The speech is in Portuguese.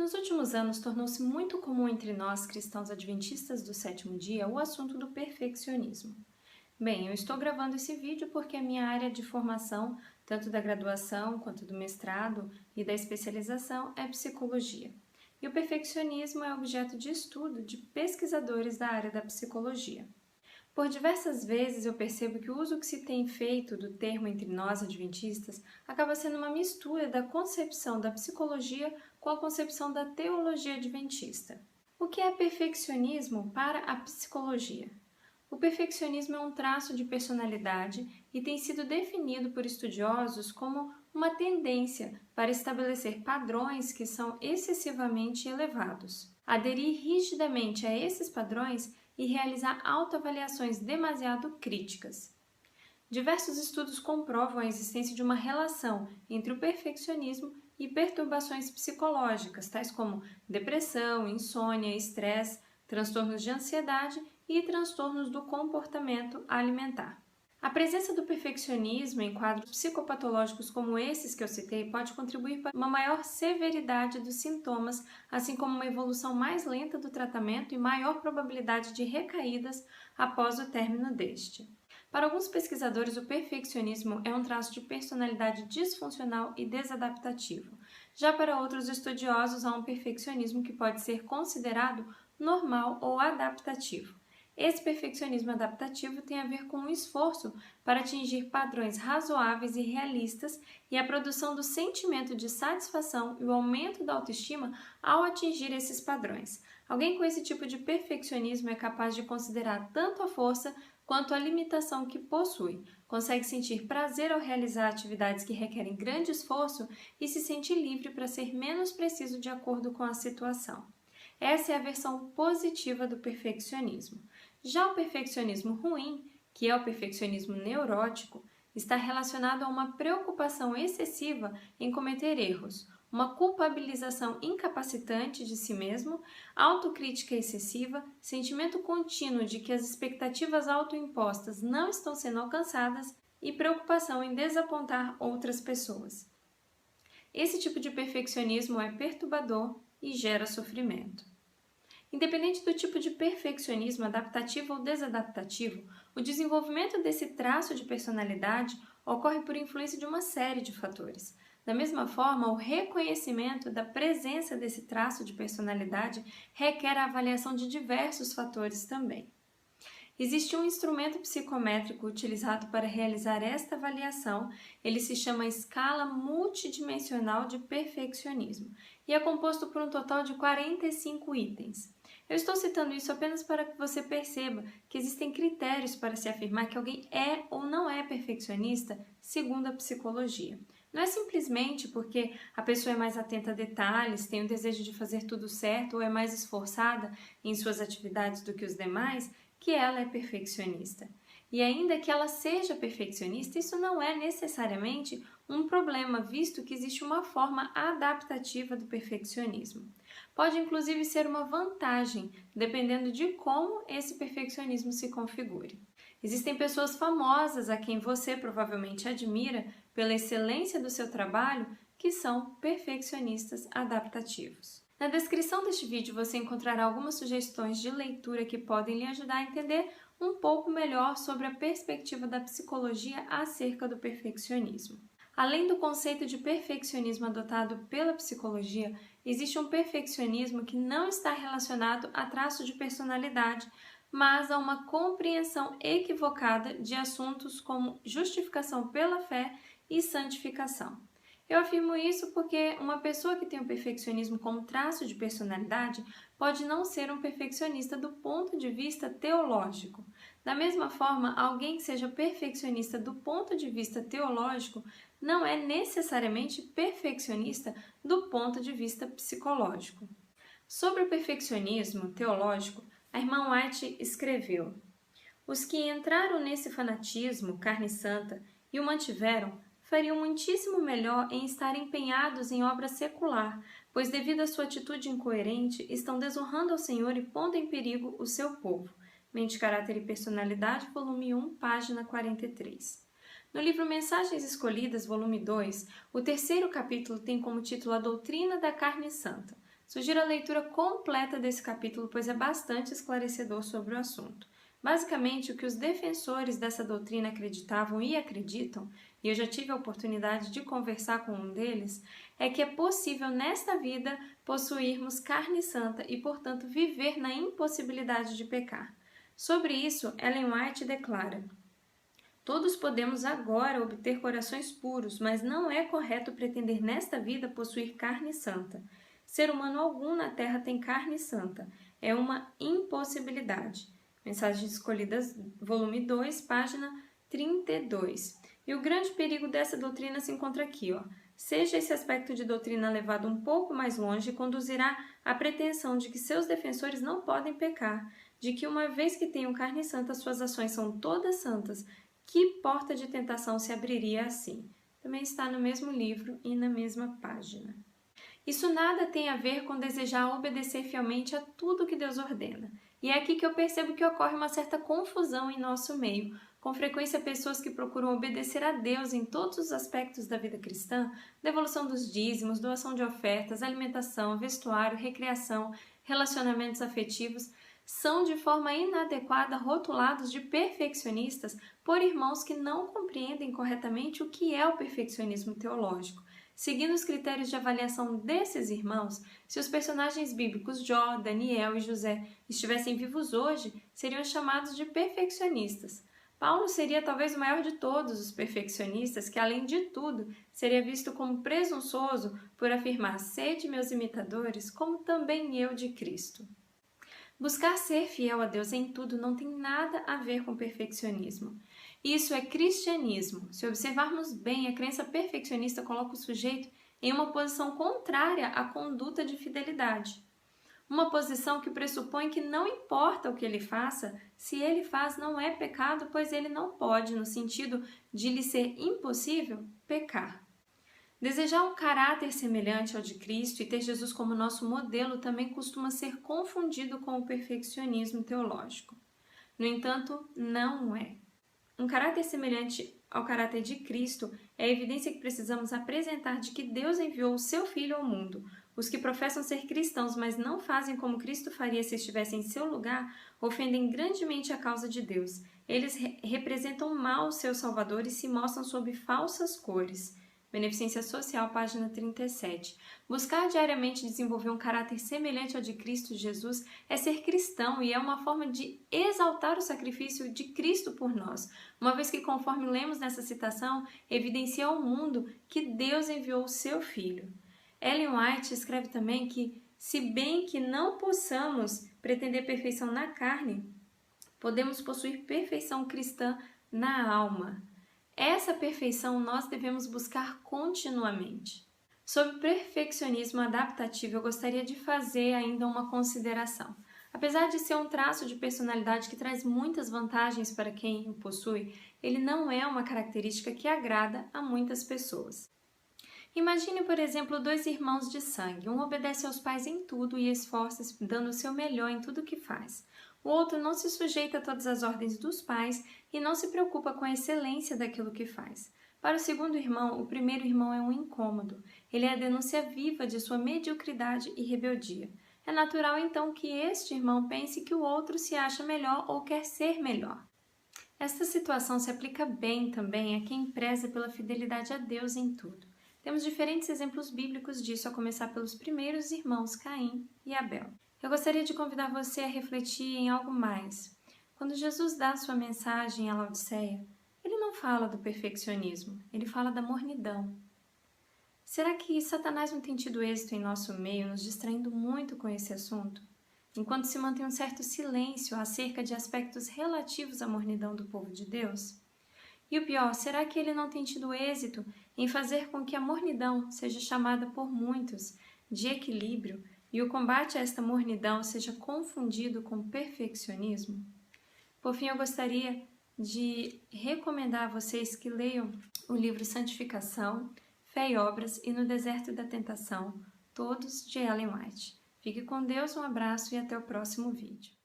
Nos últimos anos, tornou-se muito comum entre nós, cristãos adventistas do sétimo dia, o assunto do perfeccionismo. Bem, eu estou gravando esse vídeo porque a minha área de formação, tanto da graduação quanto do mestrado e da especialização, é psicologia. E o perfeccionismo é objeto de estudo de pesquisadores da área da psicologia. Por diversas vezes eu percebo que o uso que se tem feito do termo entre nós adventistas acaba sendo uma mistura da concepção da psicologia com a concepção da teologia adventista. O que é perfeccionismo para a psicologia? O perfeccionismo é um traço de personalidade e tem sido definido por estudiosos como uma tendência para estabelecer padrões que são excessivamente elevados. Aderir rigidamente a esses padrões e realizar autoavaliações demasiado críticas. Diversos estudos comprovam a existência de uma relação entre o perfeccionismo e perturbações psicológicas, tais como depressão, insônia, estresse, transtornos de ansiedade e transtornos do comportamento alimentar. A presença do perfeccionismo em quadros psicopatológicos como esses que eu citei pode contribuir para uma maior severidade dos sintomas, assim como uma evolução mais lenta do tratamento e maior probabilidade de recaídas após o término deste. Para alguns pesquisadores, o perfeccionismo é um traço de personalidade disfuncional e desadaptativo. Já para outros estudiosos, há um perfeccionismo que pode ser considerado normal ou adaptativo. Esse perfeccionismo adaptativo tem a ver com o esforço para atingir padrões razoáveis e realistas e a produção do sentimento de satisfação e o aumento da autoestima ao atingir esses padrões. Alguém com esse tipo de perfeccionismo é capaz de considerar tanto a força quanto a limitação que possui, consegue sentir prazer ao realizar atividades que requerem grande esforço e se sente livre para ser menos preciso de acordo com a situação. Essa é a versão positiva do perfeccionismo. Já o perfeccionismo ruim, que é o perfeccionismo neurótico, está relacionado a uma preocupação excessiva em cometer erros, uma culpabilização incapacitante de si mesmo, autocrítica excessiva, sentimento contínuo de que as expectativas autoimpostas não estão sendo alcançadas e preocupação em desapontar outras pessoas. Esse tipo de perfeccionismo é perturbador e gera sofrimento. Independente do tipo de perfeccionismo, adaptativo ou desadaptativo, o desenvolvimento desse traço de personalidade ocorre por influência de uma série de fatores. Da mesma forma, o reconhecimento da presença desse traço de personalidade requer a avaliação de diversos fatores também. Existe um instrumento psicométrico utilizado para realizar esta avaliação, ele se chama Escala Multidimensional de Perfeccionismo e é composto por um total de 45 itens. Eu estou citando isso apenas para que você perceba que existem critérios para se afirmar que alguém é ou não é perfeccionista segundo a psicologia. Não é simplesmente porque a pessoa é mais atenta a detalhes, tem o desejo de fazer tudo certo ou é mais esforçada em suas atividades do que os demais, que ela é perfeccionista. E ainda que ela seja perfeccionista, isso não é necessariamente um problema, visto que existe uma forma adaptativa do perfeccionismo. Pode inclusive ser uma vantagem, dependendo de como esse perfeccionismo se configure. Existem pessoas famosas a quem você provavelmente admira pela excelência do seu trabalho, que são perfeccionistas adaptativos. Na descrição deste vídeo você encontrará algumas sugestões de leitura que podem lhe ajudar a entender um pouco melhor sobre a perspectiva da psicologia acerca do perfeccionismo. Além do conceito de perfeccionismo adotado pela psicologia, existe um perfeccionismo que não está relacionado a traço de personalidade, mas a uma compreensão equivocada de assuntos como justificação pela fé e santificação. Eu afirmo isso porque uma pessoa que tem o perfeccionismo como traço de personalidade pode não ser um perfeccionista do ponto de vista teológico. Da mesma forma, alguém que seja perfeccionista do ponto de vista teológico não é necessariamente perfeccionista do ponto de vista psicológico. Sobre o perfeccionismo teológico, a irmã White escreveu: os que entraram nesse fanatismo, carne santa, e o mantiveram, fariam muitíssimo melhor em estar empenhados em obra secular, pois devido à sua atitude incoerente, estão desonrando ao Senhor e pondo em perigo o seu povo. Mente, Caráter e Personalidade, volume 1, página 43. No livro Mensagens Escolhidas, volume 2, o terceiro capítulo tem como título A Doutrina da Carne Santa. Sugiro a leitura completa desse capítulo, pois é bastante esclarecedor sobre o assunto. Basicamente, o que os defensores dessa doutrina acreditavam e acreditam, e eu já tive a oportunidade de conversar com um deles, é que é possível nesta vida possuirmos carne santa e, portanto, viver na impossibilidade de pecar. Sobre isso, Ellen White declara: todos podemos agora obter corações puros, mas não é correto pretender nesta vida possuir carne santa. Ser humano algum na Terra tem carne santa. É uma impossibilidade. Mensagens Escolhidas, volume 2, página 32. E o grande perigo dessa doutrina se encontra aqui, ó. Seja esse aspecto de doutrina levado um pouco mais longe, conduzirá à pretensão de que seus defensores não podem pecar, de que uma vez que tenham carne santa, suas ações são todas santas. Que porta de tentação se abriria assim? Também está no mesmo livro e na mesma página. Isso nada tem a ver com desejar obedecer fielmente a tudo que Deus ordena. E é aqui que eu percebo que ocorre uma certa confusão em nosso meio. Com frequência, pessoas que procuram obedecer a Deus em todos os aspectos da vida cristã, devolução dos dízimos, doação de ofertas, alimentação, vestuário, recreação, relacionamentos afetivos, são de forma inadequada rotulados de perfeccionistas por irmãos que não compreendem corretamente o que é o perfeccionismo teológico. Seguindo os critérios de avaliação desses irmãos, se os personagens bíblicos Jó, Daniel e José estivessem vivos hoje, seriam chamados de perfeccionistas. Paulo seria talvez o maior de todos os perfeccionistas, que, além de tudo, seria visto como presunçoso por afirmar: sede meus imitadores, como também eu de Cristo. Buscar ser fiel a Deus em tudo não tem nada a ver com perfeccionismo. Isso é cristianismo. Se observarmos bem, a crença perfeccionista coloca o sujeito em uma posição contrária à conduta de fidelidade. Uma posição que pressupõe que não importa o que ele faça, se ele faz não é pecado, pois ele não pode, no sentido de lhe ser impossível, pecar. Desejar um caráter semelhante ao de Cristo e ter Jesus como nosso modelo também costuma ser confundido com o perfeccionismo teológico. No entanto, não é. Um caráter semelhante ao caráter de Cristo é a evidência que precisamos apresentar de que Deus enviou o seu Filho ao mundo. Os que professam ser cristãos, mas não fazem como Cristo faria se estivesse em seu lugar, ofendem grandemente a causa de Deus. Eles representam mal o seu Salvador e se mostram sob falsas cores. Beneficência Social, página 37. Buscar diariamente desenvolver um caráter semelhante ao de Cristo Jesus é ser cristão e é uma forma de exaltar o sacrifício de Cristo por nós, uma vez que, conforme lemos nessa citação, evidencia ao mundo que Deus enviou o seu Filho. Ellen White escreve também que, se bem que não possamos pretender perfeição na carne, podemos possuir perfeição cristã na alma. Essa perfeição nós devemos buscar continuamente. Sobre perfeccionismo adaptativo, eu gostaria de fazer ainda uma consideração. Apesar de ser um traço de personalidade que traz muitas vantagens para quem o possui, ele não é uma característica que agrada a muitas pessoas. Imagine, por exemplo, dois irmãos de sangue. Um obedece aos pais em tudo e esforça-se dando o seu melhor em tudo que faz. O outro não se sujeita a todas as ordens dos pais e não se preocupa com a excelência daquilo que faz. Para o segundo irmão, o primeiro irmão é um incômodo. Ele é a denúncia viva de sua mediocridade e rebeldia. É natural, então, que este irmão pense que o outro se acha melhor ou quer ser melhor. Esta situação se aplica bem também a quem preza pela fidelidade a Deus em tudo. Temos diferentes exemplos bíblicos disso, a começar pelos primeiros irmãos Caim e Abel. Eu gostaria de convidar você a refletir em algo mais. Quando Jesus dá sua mensagem à Laodiceia, ele não fala do perfeccionismo, ele fala da mornidão. Será que Satanás não tem tido êxito em nosso meio, nos distraindo muito com esse assunto? Enquanto se mantém um certo silêncio acerca de aspectos relativos à mornidão do povo de Deus? E o pior, será que ele não tem tido êxito em fazer com que a mornidão seja chamada por muitos de equilíbrio e o combate a esta mornidão seja confundido com perfeccionismo? Por fim, eu gostaria de recomendar a vocês que leiam o livro Santificação, Fé e Obras e No Deserto da Tentação, todos de Ellen White. Fique com Deus, um abraço e até o próximo vídeo.